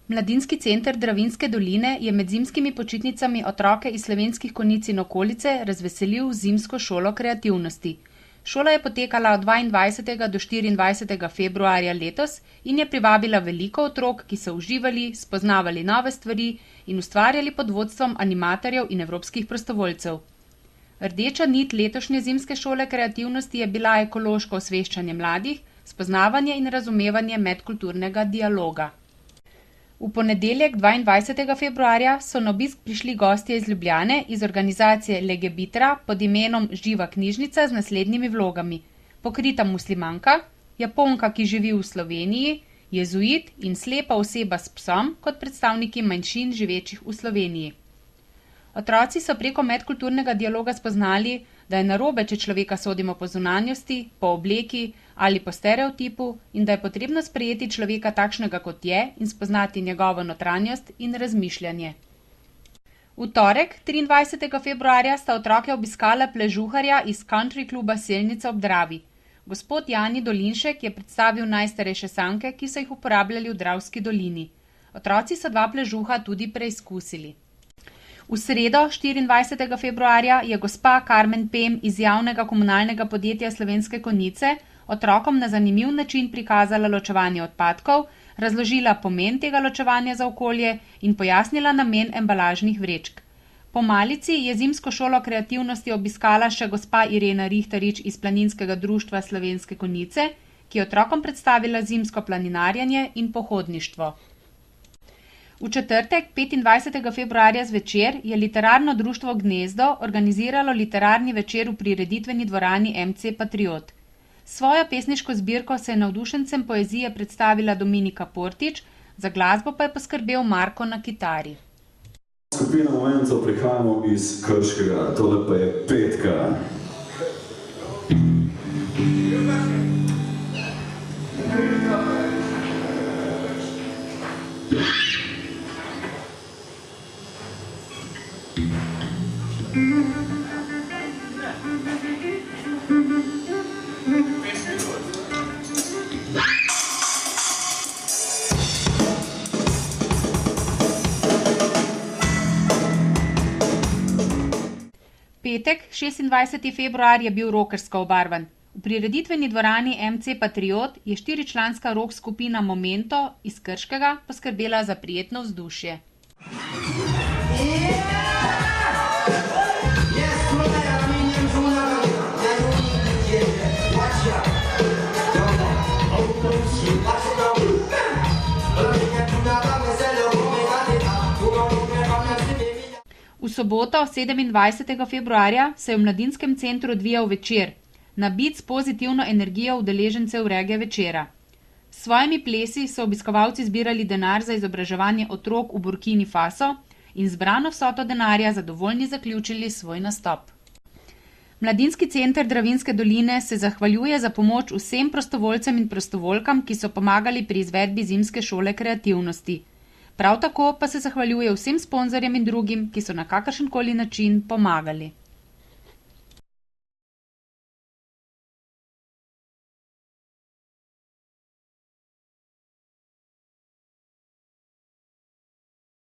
Mladinski center Dravinjske doline je med zimskimi počitnicami otroke iz Slovenskih Konjic in okolice razveselil z zimsko šolo kreativnosti. Šola je potekala od 22. do 24. februarja letos in je privabila veliko otrok, ki so uživali, spoznavali nove stvari in ustvarjali pod vodstvom animatorjev in evropskih prostovoljcev. Rdeča nit letošnje zimske šole kreativnosti je bila ekološko osveščanje mladih, spoznavanje in razumevanje medkulturnega dialoga. V ponedeljek 22. februarja so na obisk prišli gostje iz Ljubljane iz organizacije Legebitra pod imenom Živa knjižnica z naslednjimi vlogami: pokrita muslimanka, Japonka, ki živi v Sloveniji, jezuit in slepa oseba s psom kot predstavniki manjšin živečih v Sloveniji. Otroci so preko medkulturnega dialoga spoznali, da je narobe, če človeka sodimo po zunanjosti, po obleki ali po stereotipu in da je potrebno sprejeti človeka takšnega, kot je, in spoznati njegovo notranjost in razmišljanje. V torek, 23. februarja, sta otroke obiskala pležuharja iz Country kluba Selnica ob Dravi. Gospod Jani Dolinšek je predstavil najstarejše sanke, ki so jih uporabljali v Dravski dolini. Otroci so 2 pležuha tudi preizkusili. V sredo, 24. februarja, je gospa Karmen Pem iz javnega komunalnega podjetja Slovenske Konjice otrokom na zanimiv način prikazala ločevanje odpadkov, razložila pomen tega ločevanja za okolje in pojasnila namen embalažnih vrečk. Po malici je zimsko šolo kreativnosti obiskala še gospa Irena Rihtarič iz Planinskega društva Slovenske Konjice, ki je otrokom predstavila zimsko planinarjenje in pohodništvo. V četrtek, 25. februarja zvečer, je literarno društvo Gnezdo organiziralo literarni večer v prireditveni dvorani MC Patriot. Svojo pesniško zbirko se je navdušencem poezije predstavila Dominika Portič, za glasbo pa je poskrbel Marko na kitari. Skupina Momencev prihajamo iz Krškega, tole pa je Petka. Petek, 26. februar, je bil rokersko obarvan. V prireditveni dvorani MC Patriot je 4-članska rock skupina Momento iz Krškega poskrbela za prijetno vzdušje. V soboto, 27. februarja, se je v Mladinskem centru odvijal večer, nabit s pozitivno energijo udeležencev reggae večera. S svojimi plesi so obiskovalci zbirali denar za izobraževanje otrok v Burkini Faso in zbrano vsoto denarja zadovoljni zaključili svoj nastop. Mladinski center Dravinjske doline se zahvaljuje za pomoč vsem prostovoljcem in prostovoljkam, ki so pomagali pri izvedbi zimske šole kreativnosti. Prav tako pa se zahvaljuje vsem sponzorjem in drugim, ki so na kakršenkoli način pomagali.